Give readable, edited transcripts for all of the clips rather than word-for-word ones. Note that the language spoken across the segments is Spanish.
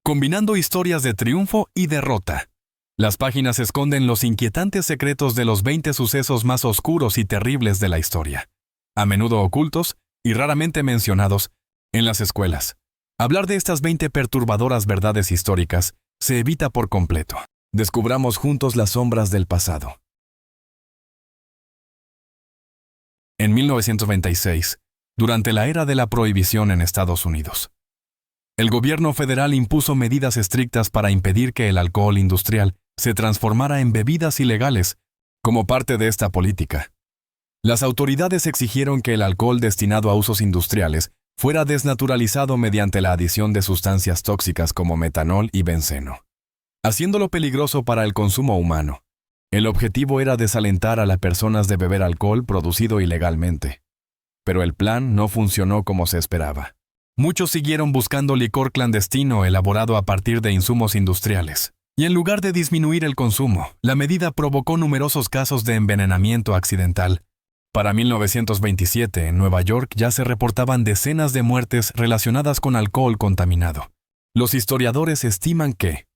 combinando historias de triunfo y derrota. Las páginas esconden los inquietantes secretos de los 20 sucesos más oscuros y terribles de la historia, a menudo ocultos y raramente mencionados en las escuelas. Hablar de estas 20 perturbadoras verdades históricas se evita por completo. Descubramos juntos las sombras del pasado. En 1926, durante la era de la prohibición en Estados Unidos, el gobierno federal impuso medidas estrictas para impedir que el alcohol industrial se transformara en bebidas ilegales. Como parte de esta política, las autoridades exigieron que el alcohol destinado a usos industriales fuera desnaturalizado mediante la adición de sustancias tóxicas como metanol y benceno, haciéndolo peligroso para el consumo humano. El objetivo era desalentar a las personas de beber alcohol producido ilegalmente. Pero el plan no funcionó como se esperaba. Muchos siguieron buscando licor clandestino elaborado a partir de insumos industriales. Y en lugar de disminuir el consumo, la medida provocó numerosos casos de envenenamiento accidental. Para 1927, en Nueva York ya se reportaban decenas de muertes relacionadas con alcohol contaminado. Los historiadores estiman que,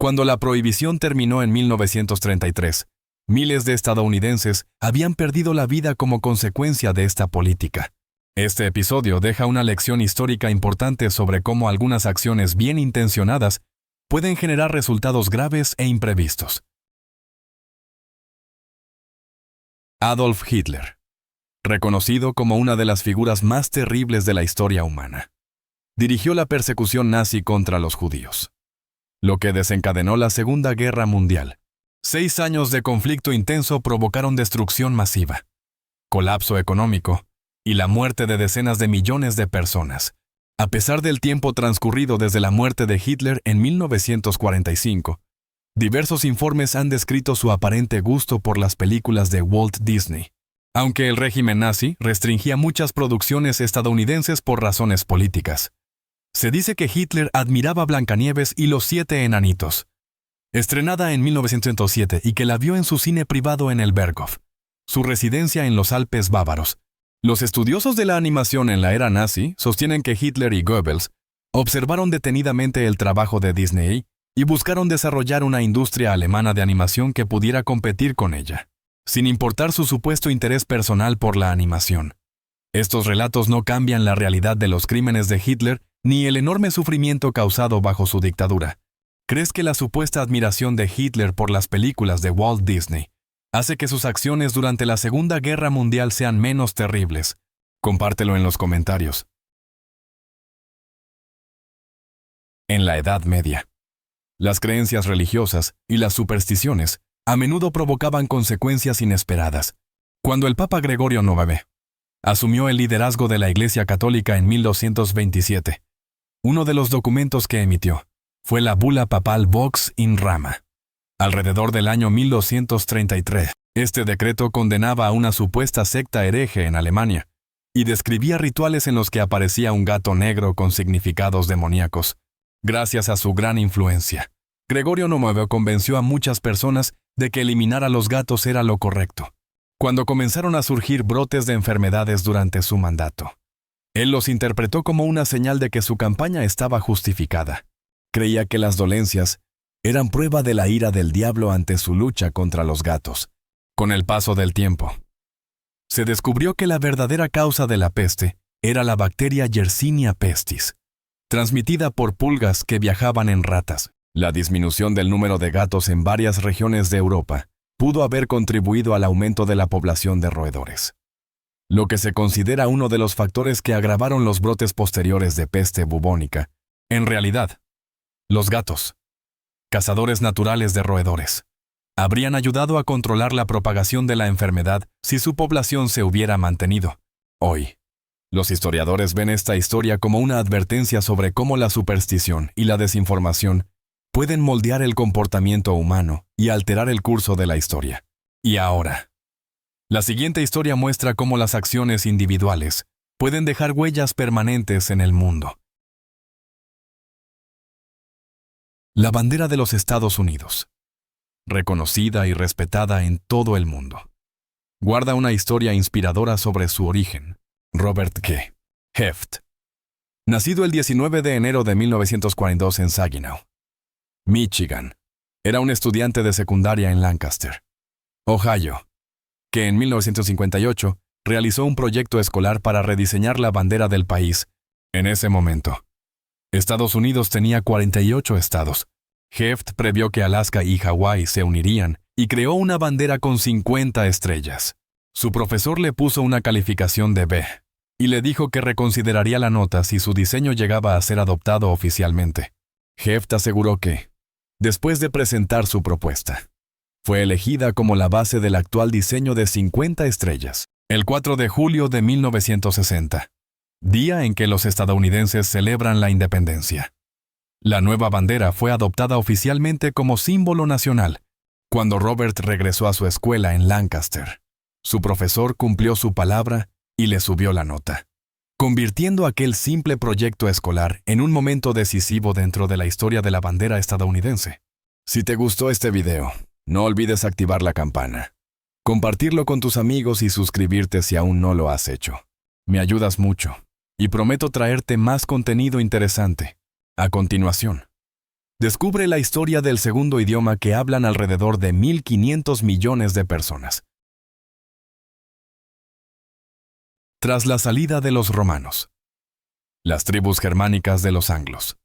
cuando la prohibición terminó en 1933, miles de estadounidenses habían perdido la vida como consecuencia de esta política. Este episodio deja una lección histórica importante sobre cómo algunas acciones bien intencionadas pueden generar resultados graves e imprevistos. Adolf Hitler, reconocido como una de las figuras más terribles de la historia humana, dirigió la persecución nazi contra los judíos, lo que desencadenó la Segunda Guerra Mundial. 6 años de conflicto intenso provocaron destrucción masiva, colapso económico y la muerte de decenas de millones de personas. A pesar del tiempo transcurrido desde la muerte de Hitler en 1945, diversos informes han descrito su aparente gusto por las películas de Walt Disney. Aunque el régimen nazi restringía muchas producciones estadounidenses por razones políticas, se dice que Hitler admiraba Blancanieves y los 7 enanitos, estrenada en 1907 y que la vio en su cine privado en el Berghof, su residencia en los Alpes bávaros. Los estudiosos de la animación en la era nazi sostienen que Hitler y Goebbels observaron detenidamente el trabajo de Disney y buscaron desarrollar una industria alemana de animación que pudiera competir con ella, sin importar su supuesto interés personal por la animación. Estos relatos no cambian la realidad de los crímenes de Hitler ni el enorme sufrimiento causado bajo su dictadura. ¿Crees que la supuesta admiración de Hitler por las películas de Walt Disney hace que sus acciones durante la Segunda Guerra Mundial sean menos terribles? Compártelo en los comentarios. En la Edad Media, las creencias religiosas y las supersticiones a menudo provocaban consecuencias inesperadas. Cuando el Papa Gregorio IX asumió el liderazgo de la Iglesia Católica en 1227, uno de los documentos que emitió fue la bula papal Vox in Rama. Alrededor del año 1233, este decreto condenaba a una supuesta secta hereje en Alemania y describía rituales en los que aparecía un gato negro con significados demoníacos. Gracias a su gran influencia, Gregorio IX convenció a muchas personas de que eliminar a los gatos era lo correcto. Cuando comenzaron a surgir brotes de enfermedades durante su mandato, él los interpretó como una señal de que su campaña estaba justificada. Creía que las dolencias eran prueba de la ira del diablo ante su lucha contra los gatos. Con el paso del tiempo, se descubrió que la verdadera causa de la peste era la bacteria Yersinia pestis, transmitida por pulgas que viajaban en ratas. La disminución del número de gatos en varias regiones de Europa pudo haber contribuido al aumento de la población de roedores, lo que se considera uno de los factores que agravaron los brotes posteriores de peste bubónica. En realidad, los gatos, cazadores naturales de roedores, habrían ayudado a controlar la propagación de la enfermedad si su población se hubiera mantenido. Hoy, los historiadores ven esta historia como una advertencia sobre cómo la superstición y la desinformación pueden moldear el comportamiento humano y alterar el curso de la historia. Y ahora, la siguiente historia muestra cómo las acciones individuales pueden dejar huellas permanentes en el mundo. La bandera de los Estados Unidos, reconocida y respetada en todo el mundo, guarda una historia inspiradora sobre su origen. Robert G. Heft, Nacido el 19 de enero de 1942 en Saginaw, Michigan, era un estudiante de secundaria en Lancaster, Ohio, que en 1958 realizó un proyecto escolar para rediseñar la bandera del país. En ese momento, Estados Unidos tenía 48 estados. Heft previó que Alaska y Hawái se unirían y creó una bandera con 50 estrellas. Su profesor le puso una calificación de B y le dijo que reconsideraría la nota si su diseño llegaba a ser adoptado oficialmente. Heft aseguró que, después de presentar su propuesta, fue elegida como la base del actual diseño de 50 estrellas, el 4 de julio de 1960, día en que los estadounidenses celebran la independencia. La nueva bandera fue adoptada oficialmente como símbolo nacional cuando Robert regresó a su escuela en Lancaster. Su profesor cumplió su palabra y le subió la nota, convirtiendo aquel simple proyecto escolar en un momento decisivo dentro de la historia de la bandera estadounidense. Si te gustó este video, no olvides activar la campana, compartirlo con tus amigos y suscribirte si aún no lo has hecho. Me ayudas mucho y prometo traerte más contenido interesante. A continuación, descubre la historia del segundo idioma que hablan alrededor de 1.500 millones de personas. Tras la salida de los romanos, las tribus germánicas de los anglos,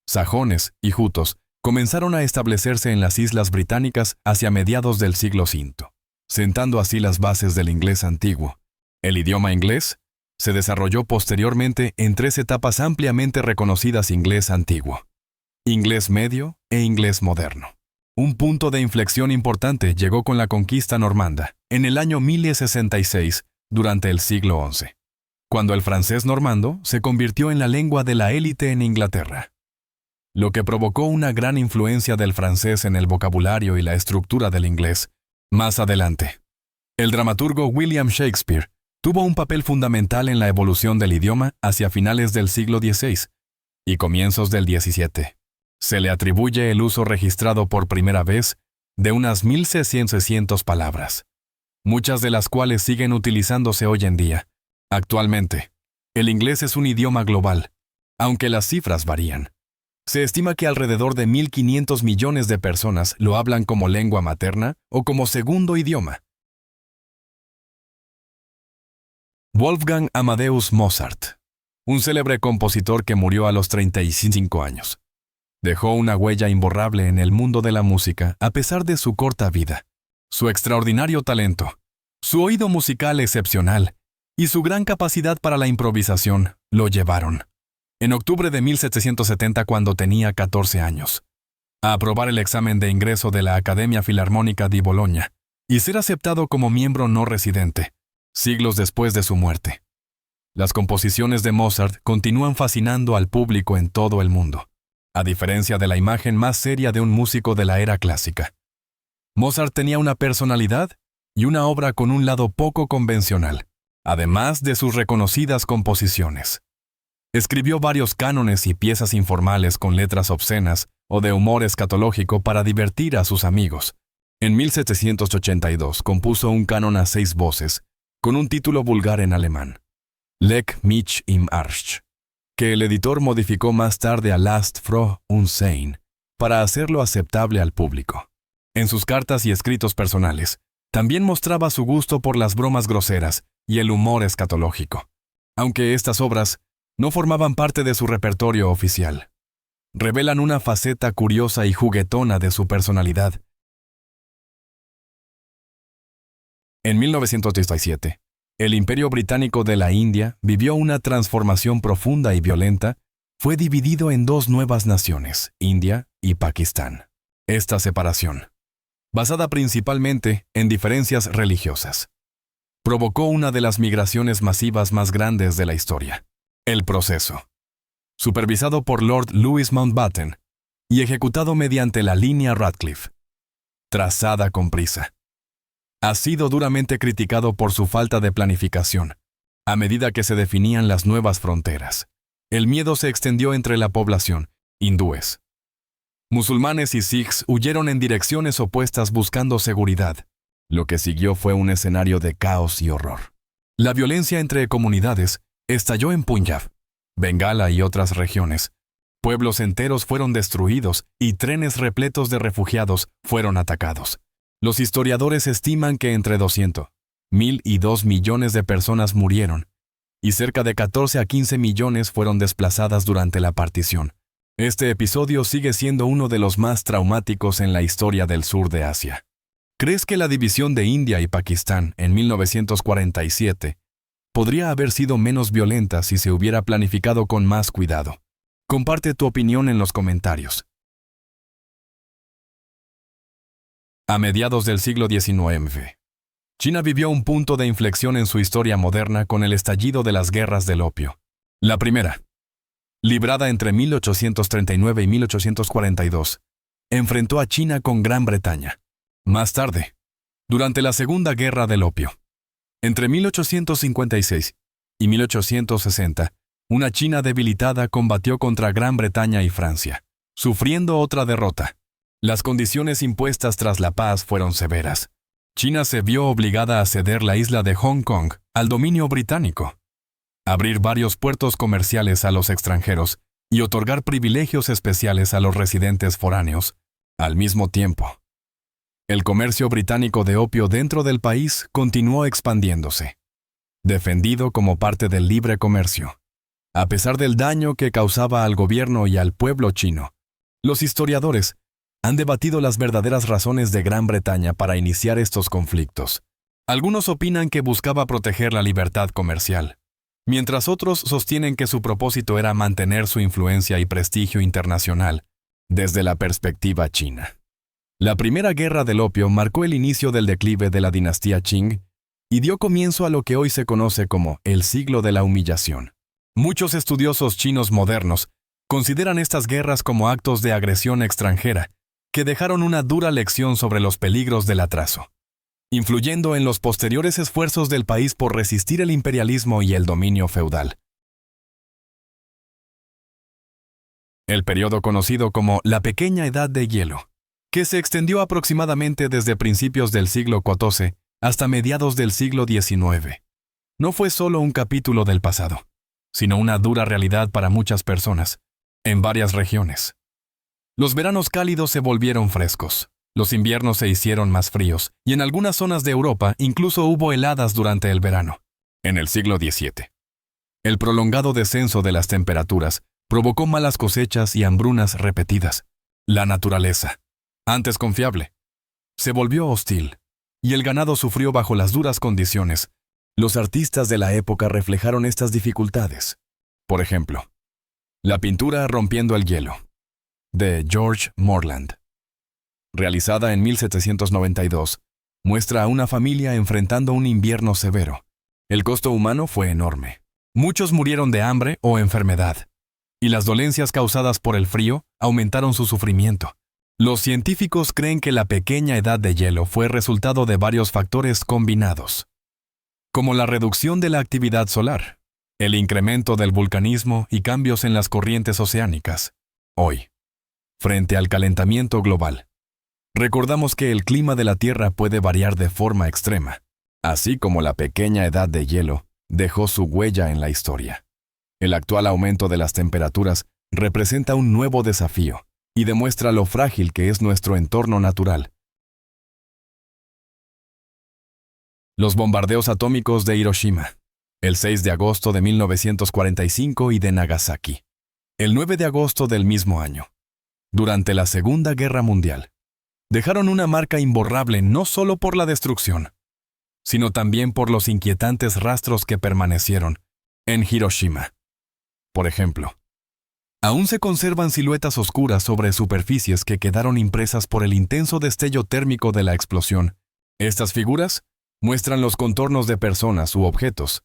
sajones y jutos comenzaron a establecerse en las islas británicas hacia mediados del siglo V, sentando así las bases del inglés antiguo. El idioma inglés se desarrolló posteriormente en 3 etapas ampliamente reconocidas: inglés antiguo, inglés medio e inglés moderno. Un punto de inflexión importante llegó con la conquista normanda, en el año 1066, durante el siglo XI, cuando el francés normando se convirtió en la lengua de la élite en Inglaterra, lo que provocó una gran influencia del francés en el vocabulario y la estructura del inglés. Más adelante, el dramaturgo William Shakespeare tuvo un papel fundamental en la evolución del idioma hacia finales del siglo XVI y comienzos del XVII. Se le atribuye el uso registrado por primera vez de unas 1.600 palabras, muchas de las cuales siguen utilizándose hoy en día. Actualmente, el inglés es un idioma global, aunque las cifras varían. Se estima que alrededor de 1.500 millones de personas lo hablan como lengua materna o como segundo idioma. Wolfgang Amadeus Mozart, un célebre compositor que murió a los 35 años, dejó una huella imborrable en el mundo de la música a pesar de su corta vida. Su extraordinario talento, su oído musical excepcional y su gran capacidad para la improvisación lo llevaron, en octubre de 1770, cuando tenía 14 años, a aprobar el examen de ingreso de la Academia Filarmónica di Bologna y ser aceptado como miembro no residente, siglos después de su muerte. Las composiciones de Mozart continúan fascinando al público en todo el mundo, a diferencia de la imagen más seria de un músico de la era clásica. Mozart tenía una personalidad y una obra con un lado poco convencional, además de sus reconocidas composiciones. Escribió varios cánones y piezas informales con letras obscenas o de humor escatológico para divertir a sus amigos. En 1782 compuso un canon a 6 voces, con un título vulgar en alemán, Leck mich im Arsch, que el editor modificó más tarde a Last froh und sein, para hacerlo aceptable al público. En sus cartas y escritos personales, también mostraba su gusto por las bromas groseras y el humor escatológico, aunque estas obras no formaban parte de su repertorio oficial. Revelan una faceta curiosa y juguetona de su personalidad. En 1937, el Imperio Británico de la India vivió una transformación profunda y violenta. Fue dividido en 2 nuevas naciones, India y Pakistán. Esta separación, basada principalmente en diferencias religiosas, provocó una de las migraciones masivas más grandes de la historia. El proceso, supervisado por Lord Louis Mountbatten y ejecutado mediante la línea Radcliffe, trazada con prisa, ha sido duramente criticado por su falta de planificación. A medida que se definían las nuevas fronteras, el miedo se extendió entre la población. Hindúes, musulmanes y sikhs huyeron en direcciones opuestas buscando seguridad. Lo que siguió fue un escenario de caos y horror. La violencia entre comunidades estalló en Punjab, Bengala y otras regiones. Pueblos enteros fueron destruidos y trenes repletos de refugiados fueron atacados. Los historiadores estiman que entre 200.000 y 2 millones de personas murieron, y cerca de 14 a 15 millones fueron desplazadas durante la partición. Este episodio sigue siendo uno de los más traumáticos en la historia del sur de Asia. ¿Crees que la división de India y Pakistán en 1947 podría haber sido menos violenta si se hubiera planificado con más cuidado? Comparte tu opinión en los comentarios. A mediados del siglo XIX, China vivió un punto de inflexión en su historia moderna con el estallido de las guerras del opio. La primera, librada entre 1839 y 1842, enfrentó a China con Gran Bretaña. Más tarde, durante la Segunda Guerra del Opio, entre 1856 y 1860, una China debilitada combatió contra Gran Bretaña y Francia, sufriendo otra derrota. Las condiciones impuestas tras la paz fueron severas. China se vio obligada a ceder la isla de Hong Kong al dominio británico, abrir varios puertos comerciales a los extranjeros y otorgar privilegios especiales a los residentes foráneos. Al mismo tiempo, el comercio británico de opio dentro del país continuó expandiéndose, defendido como parte del libre comercio. A pesar del daño que causaba al gobierno y al pueblo chino, los historiadores han debatido las verdaderas razones de Gran Bretaña para iniciar estos conflictos. Algunos opinan que buscaba proteger la libertad comercial, mientras otros sostienen que su propósito era mantener su influencia y prestigio internacional desde la perspectiva china. La Primera Guerra del Opio marcó el inicio del declive de la dinastía Qing y dio comienzo a lo que hoy se conoce como el siglo de la humillación. Muchos estudiosos chinos modernos consideran estas guerras como actos de agresión extranjera que dejaron una dura lección sobre los peligros del atraso, influyendo en los posteriores esfuerzos del país por resistir el imperialismo y el dominio feudal. El periodo conocido como la Pequeña Edad de Hielo, que se extendió aproximadamente desde principios del siglo XIV hasta mediados del siglo XIX, no fue solo un capítulo del pasado, sino una dura realidad para muchas personas, en varias regiones. Los veranos cálidos se volvieron frescos, los inviernos se hicieron más fríos, y en algunas zonas de Europa incluso hubo heladas durante el verano. En el siglo XVII, el prolongado descenso de las temperaturas provocó malas cosechas y hambrunas repetidas. La naturaleza, antes confiable, se volvió hostil, y el ganado sufrió bajo las duras condiciones. Los artistas de la época reflejaron estas dificultades. Por ejemplo, la pintura Rompiendo el hielo, de George Morland, realizada en 1792, muestra a una familia enfrentando un invierno severo. El costo humano fue enorme. Muchos murieron de hambre o enfermedad, y las dolencias causadas por el frío aumentaron su sufrimiento. Los científicos creen que la pequeña edad de hielo fue resultado de varios factores combinados, como la reducción de la actividad solar, el incremento del vulcanismo y cambios en las corrientes oceánicas. Hoy, frente al calentamiento global, recordamos que el clima de la Tierra puede variar de forma extrema, así como la pequeña edad de hielo dejó su huella en la historia. El actual aumento de las temperaturas representa un nuevo desafío y demuestra lo frágil que es nuestro entorno natural. Los bombardeos atómicos de Hiroshima, el 6 de agosto de 1945 y de Nagasaki, el 9 de agosto del mismo año, durante la Segunda Guerra Mundial, dejaron una marca imborrable no solo por la destrucción, sino también por los inquietantes rastros que permanecieron en Hiroshima. Por ejemplo, aún se conservan siluetas oscuras sobre superficies que quedaron impresas por el intenso destello térmico de la explosión. Estas figuras muestran los contornos de personas u objetos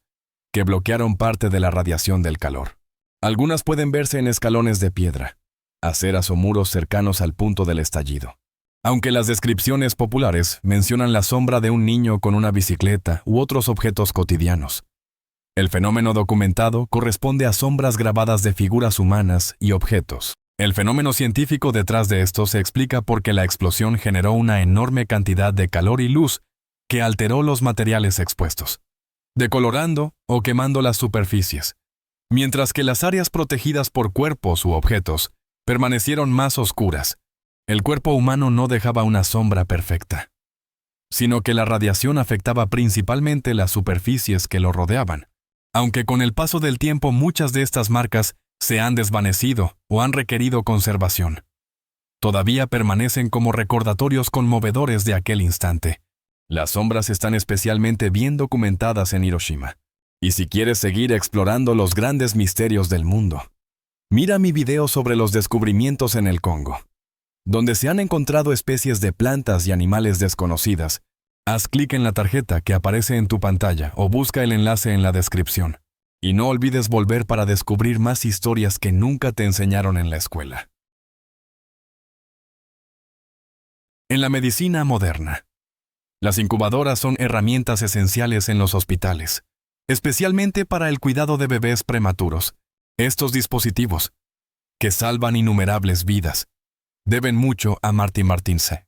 que bloquearon parte de la radiación del calor. Algunas pueden verse en escalones de piedra, aceras o muros cercanos al punto del estallido. Aunque las descripciones populares mencionan la sombra de un niño con una bicicleta u otros objetos cotidianos, el fenómeno documentado corresponde a sombras grabadas de figuras humanas y objetos. El fenómeno científico detrás de esto se explica porque la explosión generó una enorme cantidad de calor y luz que alteró los materiales expuestos, decolorando o quemando las superficies. mientras que las áreas protegidas por cuerpos u objetos permanecieron más oscuras. El cuerpo humano no dejaba una sombra perfecta, sino que la radiación afectaba principalmente las superficies que lo rodeaban, aunque con el paso del tiempo muchas de estas marcas se han desvanecido o han requerido conservación. Todavía permanecen como recordatorios conmovedores de aquel instante. Las sombras están especialmente bien documentadas en Hiroshima. Y si quieres seguir explorando los grandes misterios del mundo, mira mi video sobre los descubrimientos en el Congo, donde se han encontrado especies de plantas y animales desconocidas. Haz clic en la tarjeta que aparece en tu pantalla o busca el enlace en la descripción. Y no olvides volver para descubrir más historias que nunca te enseñaron en la escuela. En la medicina moderna, las incubadoras son herramientas esenciales en los hospitales, especialmente para el cuidado de bebés prematuros. Estos dispositivos, que salvan innumerables vidas, deben mucho a Marty Martinse.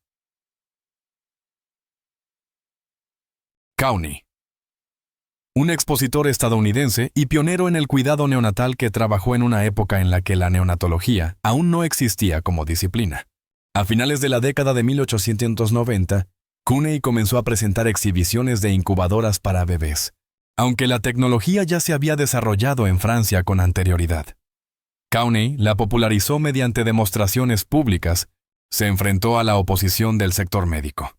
Cowney, un expositor estadounidense y pionero en el cuidado neonatal que trabajó en una época en la que la neonatología aún no existía como disciplina. A finales de la década de 1890, Cowney comenzó a presentar exhibiciones de incubadoras para bebés, aunque la tecnología ya se había desarrollado en Francia con anterioridad. Cowney la popularizó mediante demostraciones públicas. Se enfrentó a la oposición del sector médico,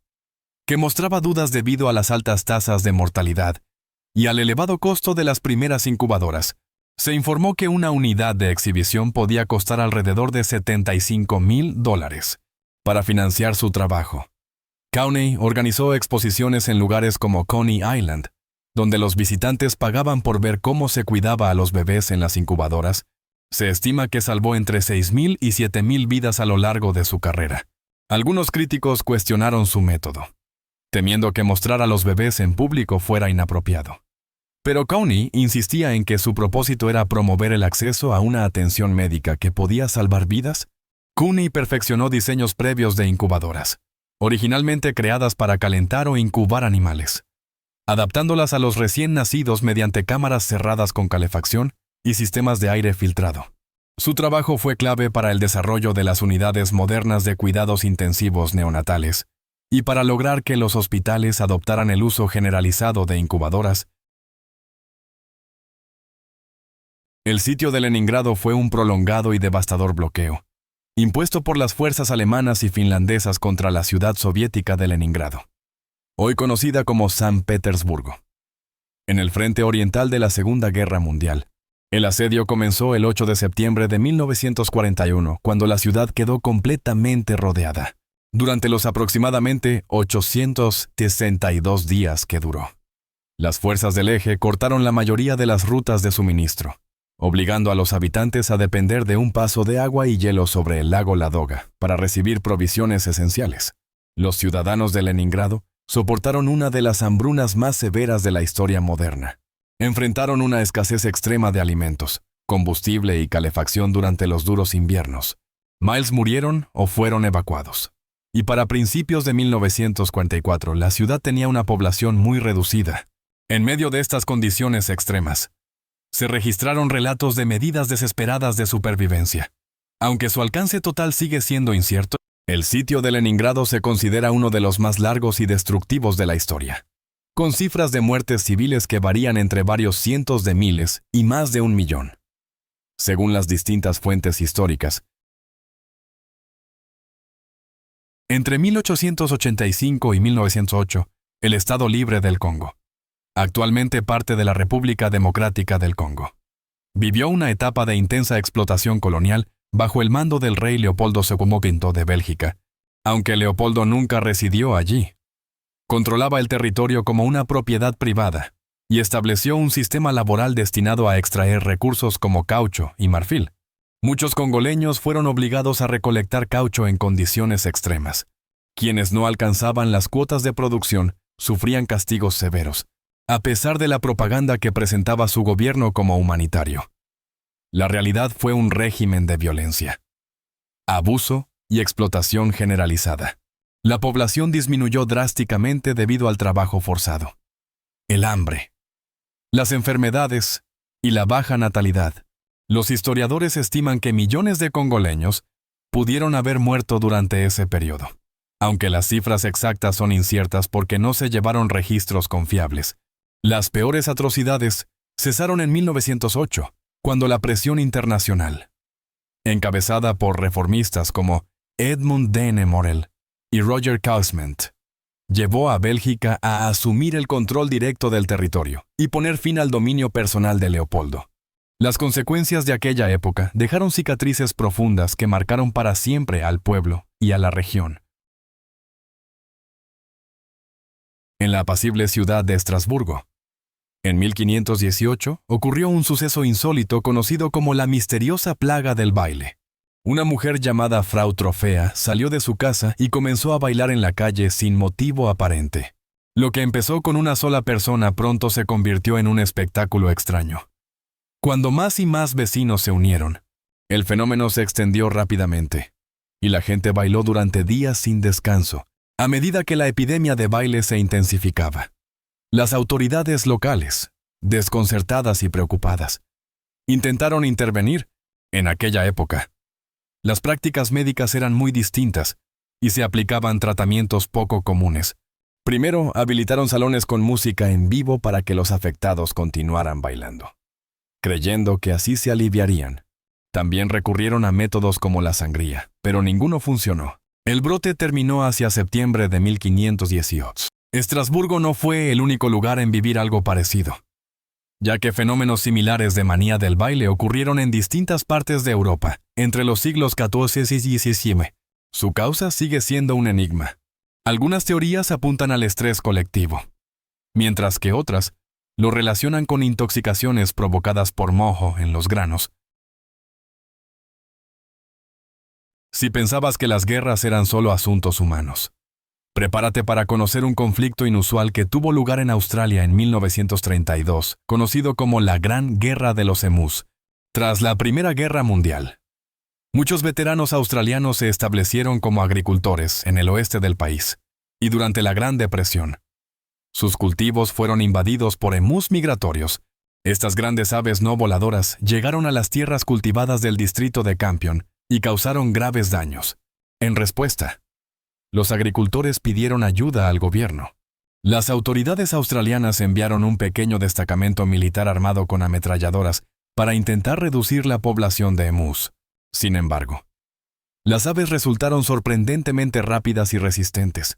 que mostraba dudas debido a las altas tasas de mortalidad y al elevado costo de las primeras incubadoras. Se informó que una unidad de exhibición podía costar alrededor de $75,000 para financiar su trabajo. Cowney organizó exposiciones en lugares como Coney Island, donde los visitantes pagaban por ver cómo se cuidaba a los bebés en las incubadoras. Se estima que salvó entre 6,000 y 7,000 vidas a lo largo de su carrera. Algunos críticos cuestionaron su método, temiendo que mostrar a los bebés en público fuera inapropiado. Pero Cowney insistía en que su propósito era promover el acceso a una atención médica que podía salvar vidas. Cowney perfeccionó diseños previos de incubadoras, originalmente creadas para calentar o incubar animales, adaptándolas a los recién nacidos mediante cámaras cerradas con calefacción y sistemas de aire filtrado. Su trabajo fue clave para el desarrollo de las unidades modernas de cuidados intensivos neonatales y para lograr que los hospitales adoptaran el uso generalizado de incubadoras. El sitio de Leningrado fue un prolongado y devastador bloqueo, impuesto por las fuerzas alemanas y finlandesas contra la ciudad soviética de Leningrado, hoy conocida como San Petersburgo. En el frente oriental de la Segunda Guerra Mundial, el asedio comenzó el 8 de septiembre de 1941, cuando la ciudad quedó completamente rodeada, durante los aproximadamente 862 días que duró. Las fuerzas del eje cortaron la mayoría de las rutas de suministro, obligando a los habitantes a depender de un paso de agua y hielo sobre el lago Ladoga para recibir provisiones esenciales. Los ciudadanos de Leningrado soportaron una de las hambrunas más severas de la historia moderna. Enfrentaron una escasez extrema de alimentos, combustible y calefacción durante los duros inviernos. Miles murieron o fueron evacuados. Y para principios de 1944, la ciudad tenía una población muy reducida. En medio de estas condiciones extremas, se registraron relatos de medidas desesperadas de supervivencia. Aunque su alcance total sigue siendo incierto, el sitio de Leningrado se considera uno de los más largos y destructivos de la historia, con cifras de muertes civiles que varían entre varios cientos de miles y más de 1,000,000. Según las distintas fuentes históricas, entre 1885 y 1908, el Estado Libre del Congo, actualmente parte de la República Democrática del Congo, vivió una etapa de intensa explotación colonial bajo el mando del rey Leopoldo II de Bélgica, aunque Leopoldo nunca residió allí. Controlaba el territorio como una propiedad privada y estableció un sistema laboral destinado a extraer recursos como caucho y marfil. Muchos congoleños fueron obligados a recolectar caucho en condiciones extremas. Quienes no alcanzaban las cuotas de producción sufrían castigos severos, a pesar de la propaganda que presentaba su gobierno como humanitario. La realidad fue un régimen de violencia, abuso y explotación generalizada. La población disminuyó drásticamente debido al trabajo forzado, el hambre, las enfermedades y la baja natalidad, los historiadores estiman que millones de congoleños pudieron haber muerto durante ese periodo. Aunque las cifras exactas son inciertas porque no se llevaron registros confiables, las peores atrocidades cesaron en 1908, cuando la presión internacional, encabezada por reformistas como Edmund Dene Morel y Roger Causement, llevó a Bélgica a asumir el control directo del territorio y poner fin al dominio personal de Leopoldo. Las consecuencias de aquella época dejaron cicatrices profundas que marcaron para siempre al pueblo y a la región. En la apacible ciudad de Estrasburgo, en 1518, ocurrió un suceso insólito conocido como la misteriosa plaga del baile. Una mujer llamada Frau Trofea salió de su casa y comenzó a bailar en la calle sin motivo aparente. Lo que empezó con una sola persona pronto se convirtió en un espectáculo extraño. Cuando más y más vecinos se unieron, el fenómeno se extendió rápidamente, y la gente bailó durante días sin descanso, a medida que la epidemia de baile se intensificaba. Las autoridades locales, desconcertadas y preocupadas, intentaron intervenir. En aquella época, las prácticas médicas eran muy distintas y se aplicaban tratamientos poco comunes. Primero, habilitaron salones con música en vivo para que los afectados continuaran bailando, creyendo que así se aliviarían. También recurrieron a métodos como la sangría, pero ninguno funcionó. El brote terminó hacia septiembre de 1518. Estrasburgo no fue el único lugar en vivir algo parecido, ya que fenómenos similares de manía del baile ocurrieron en distintas partes de Europa, entre los siglos XIV y XVII. Su causa sigue siendo un enigma. Algunas teorías apuntan al estrés colectivo, mientras que otras lo relacionan con intoxicaciones provocadas por moho en los granos. Si pensabas que las guerras eran solo asuntos humanos, prepárate para conocer un conflicto inusual que tuvo lugar en Australia en 1932, conocido como la Gran Guerra de los Emus, tras la Primera Guerra Mundial. Muchos veteranos australianos se establecieron como agricultores en el oeste del país, y durante la Gran Depresión, sus cultivos fueron invadidos por emus migratorios. Estas grandes aves no voladoras llegaron a las tierras cultivadas del distrito de Campion y causaron graves daños. En respuesta, los agricultores pidieron ayuda al gobierno. Las autoridades australianas enviaron un pequeño destacamento militar armado con ametralladoras para intentar reducir la población de emus. Sin embargo, las aves resultaron sorprendentemente rápidas y resistentes,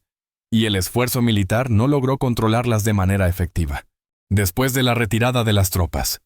y el esfuerzo militar no logró controlarlas de manera efectiva. Después de la retirada de las tropas,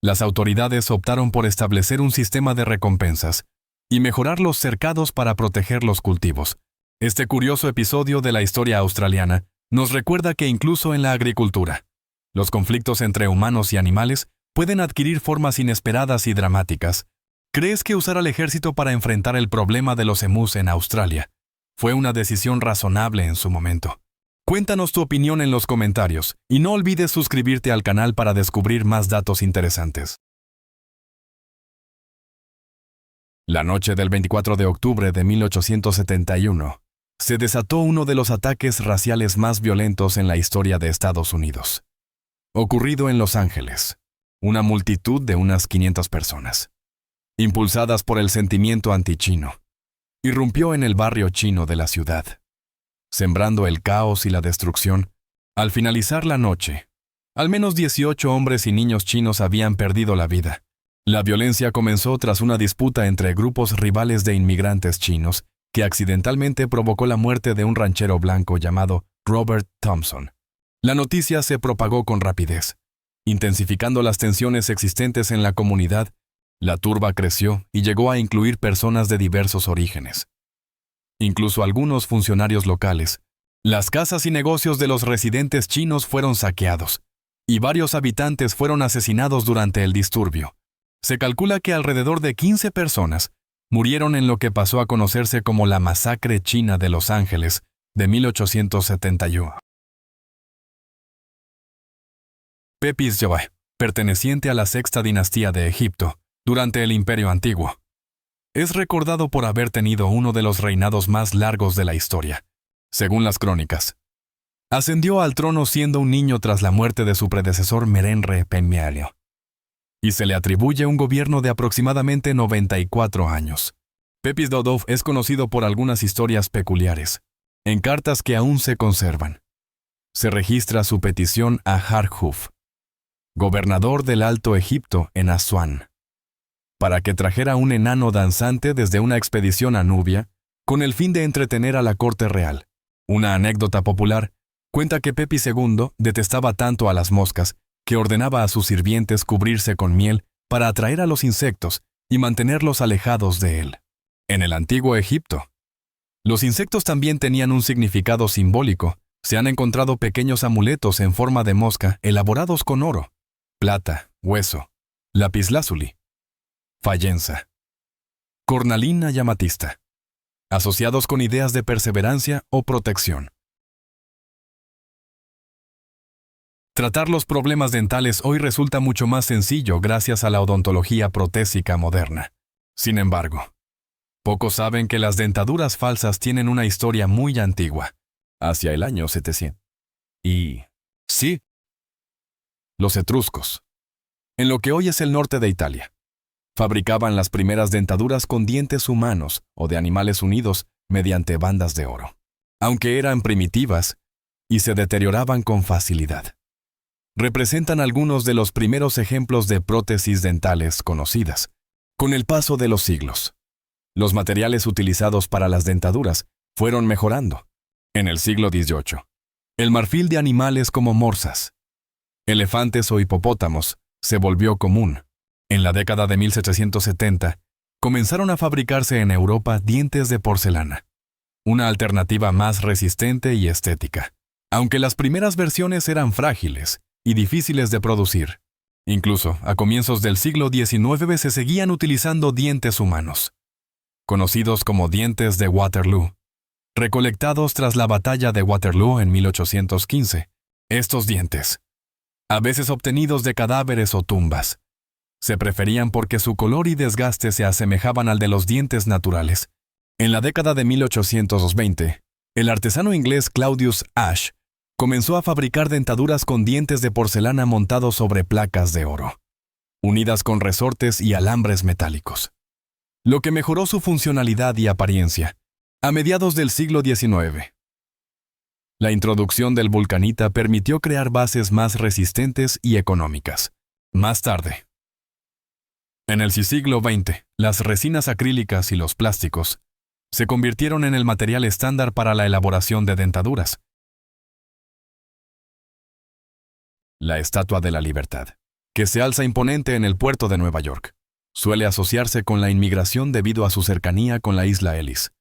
las autoridades optaron por establecer un sistema de recompensas y mejorar los cercados para proteger los cultivos. Este curioso episodio de la historia australiana nos recuerda que incluso en la agricultura, los conflictos entre humanos y animales pueden adquirir formas inesperadas y dramáticas. ¿Crees que usar al ejército para enfrentar el problema de los emus en Australia fue una decisión razonable en su momento? Cuéntanos tu opinión en los comentarios y no olvides suscribirte al canal para descubrir más datos interesantes. La noche del 24 de octubre de 1871, se desató uno de los ataques raciales más violentos en la historia de Estados Unidos. Ocurrido en Los Ángeles, una multitud de unas 500 personas, impulsadas por el sentimiento antichino, irrumpió en el barrio chino de la ciudad, sembrando el caos y la destrucción. Al finalizar la noche, al menos 18 hombres y niños chinos habían perdido la vida. La violencia comenzó tras una disputa entre grupos rivales de inmigrantes chinos que accidentalmente provocó la muerte de un ranchero blanco llamado Robert Thompson. La noticia se propagó con rapidez, intensificando las tensiones existentes en la comunidad. La turba creció y llegó a incluir personas de diversos orígenes, incluso algunos funcionarios locales. Las casas y negocios de los residentes chinos fueron saqueados, y varios habitantes fueron asesinados durante el disturbio. Se calcula que alrededor de 15 personas murieron en lo que pasó a conocerse como la Masacre China de Los Ángeles de 1871. Pepys Joe, perteneciente a la sexta dinastía de Egipto, durante el Imperio Antiguo, es recordado por haber tenido uno de los reinados más largos de la historia. Según las crónicas, ascendió al trono siendo un niño tras la muerte de su predecesor Merenre Penmealio. y se le atribuye un gobierno de aproximadamente 94 años. Pepys Dodov es conocido por algunas historias peculiares, en cartas que aún se conservan. Se registra su petición a Harkhuf, gobernador del Alto Egipto en Asuán, para que trajera un enano danzante desde una expedición a Nubia, con el fin de entretener a la corte real. Una anécdota popular cuenta que Pepys II detestaba tanto a las moscas que ordenaba a sus sirvientes cubrirse con miel para atraer a los insectos y mantenerlos alejados de él. En el antiguo Egipto, los insectos también tenían un significado simbólico. Se han encontrado pequeños amuletos en forma de mosca elaborados con oro, plata, hueso, lapislázuli, fayenza, cornalina y amatista, asociados con ideas de perseverancia o protección. Tratar los problemas dentales hoy resulta mucho más sencillo gracias a la odontología protésica moderna. Sin embargo, pocos saben que las dentaduras falsas tienen una historia muy antigua, hacia el año 700. Y, sí, los etruscos, en lo que hoy es el norte de Italia, fabricaban las primeras dentaduras con dientes humanos o de animales unidos mediante bandas de oro, aunque eran primitivas y se deterioraban con facilidad. Representan algunos de los primeros ejemplos de prótesis dentales conocidas. Con el paso de los siglos, los materiales utilizados para las dentaduras fueron mejorando. En el siglo XVIII, el marfil de animales como morsas, elefantes o hipopótamos se volvió común. En la década de 1770, comenzaron a fabricarse en Europa dientes de porcelana, una alternativa más resistente y estética, aunque las primeras versiones eran frágiles y difíciles de producir. Incluso a comienzos del siglo XIX se seguían utilizando dientes humanos, conocidos como dientes de Waterloo, recolectados tras la batalla de Waterloo en 1815. Estos dientes, a veces obtenidos de cadáveres o tumbas, se preferían porque su color y desgaste se asemejaban al de los dientes naturales. En la década de 1820, el artesano inglés Claudius Ash comenzó a fabricar dentaduras con dientes de porcelana montados sobre placas de oro, unidas con resortes y alambres metálicos, lo que mejoró su funcionalidad y apariencia. A mediados del siglo XIX, la introducción del vulcanita permitió crear bases más resistentes y económicas. Más tarde, en el siglo XX, las resinas acrílicas y los plásticos se convirtieron en el material estándar para la elaboración de dentaduras. La Estatua de la Libertad, que se alza imponente en el puerto de Nueva York, suele asociarse con la inmigración debido a su cercanía con la isla Ellis,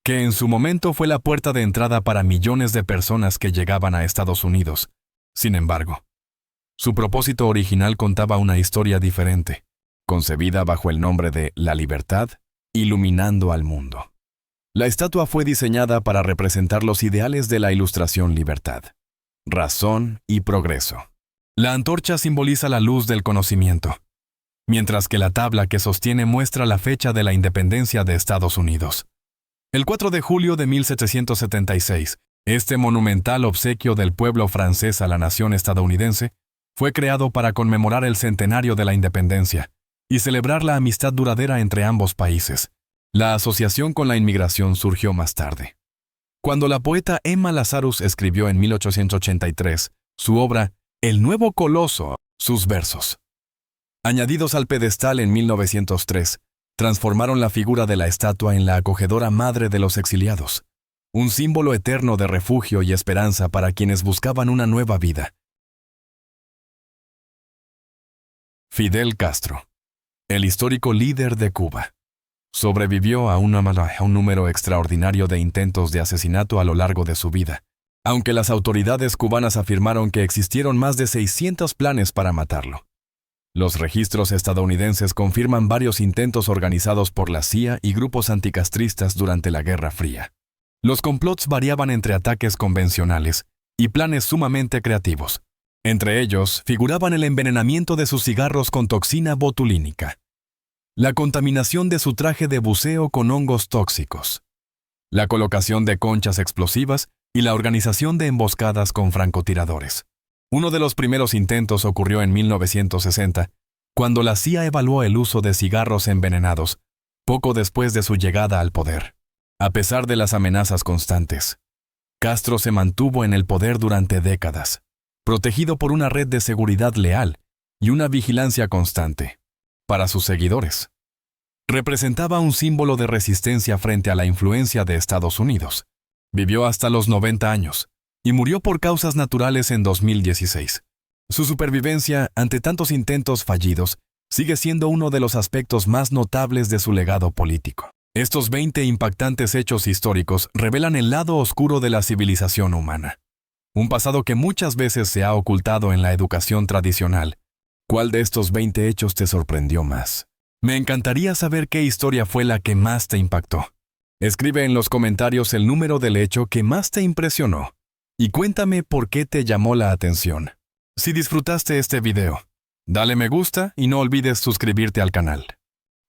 que en su momento fue la puerta de entrada para millones de personas que llegaban a Estados Unidos. Sin embargo, su propósito original contaba una historia diferente, concebida bajo el nombre de La Libertad, iluminando al mundo. La estatua fue diseñada para representar los ideales de la Ilustración libertad, razón y progreso. La antorcha simboliza la luz del conocimiento, mientras que la tabla que sostiene muestra la fecha de la independencia de Estados Unidos. El 4 de julio de 1776, este monumental obsequio del pueblo francés a la nación estadounidense fue creado para conmemorar el centenario de la independencia y celebrar la amistad duradera entre ambos países. La asociación con la inmigración surgió más tarde, cuando la poeta Emma Lazarus escribió en 1883 su obra El Nuevo Coloso, sus versos, añadidos al pedestal en 1903, transformaron la figura de la estatua en la acogedora madre de los exiliados, un símbolo eterno de refugio y esperanza para quienes buscaban una nueva vida. Fidel Castro, el histórico líder de Cuba, sobrevivió a un número extraordinario de intentos de asesinato a lo largo de su vida, aunque las autoridades cubanas afirmaron que existieron más de 600 planes para matarlo. Los registros estadounidenses confirman varios intentos organizados por la CIA y grupos anticastristas durante la Guerra Fría. Los complots variaban entre ataques convencionales y planes sumamente creativos. Entre ellos figuraban el envenenamiento de sus cigarros con toxina botulínica, la contaminación de su traje de buceo con hongos tóxicos, la colocación de conchas explosivas y la organización de emboscadas con francotiradores. Uno de los primeros intentos ocurrió en 1960, cuando la CIA evaluó el uso de cigarros envenenados, poco después de su llegada al poder. A pesar de las amenazas constantes, Castro se mantuvo en el poder durante décadas, protegido por una red de seguridad leal y una vigilancia constante. Para sus seguidores, representaba un símbolo de resistencia frente a la influencia de Estados Unidos. Vivió hasta los 90 años y murió por causas naturales en 2016. Su supervivencia ante tantos intentos fallidos sigue siendo uno de los aspectos más notables de su legado político. Estos 20 impactantes hechos históricos revelan el lado oscuro de la civilización humana, un pasado que muchas veces se ha ocultado en la educación tradicional. ¿Cuál de estos 20 hechos te sorprendió más? Me encantaría saber qué historia fue la que más te impactó. Escribe en los comentarios el número del hecho que más te impresionó y cuéntame por qué te llamó la atención. Si disfrutaste este video, dale me gusta y no olvides suscribirte al canal.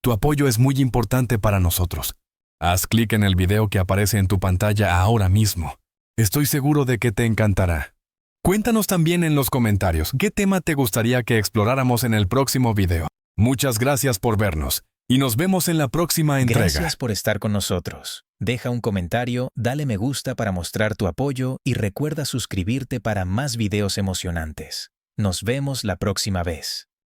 Tu apoyo es muy importante para nosotros. Haz clic en el video que aparece en tu pantalla ahora mismo. Estoy seguro de que te encantará. Cuéntanos también en los comentarios qué tema te gustaría que exploráramos en el próximo video. Muchas gracias por vernos y nos vemos en la próxima entrega. Gracias por estar con nosotros. Deja un comentario, dale me gusta para mostrar tu apoyo y recuerda suscribirte para más videos emocionantes. Nos vemos la próxima vez.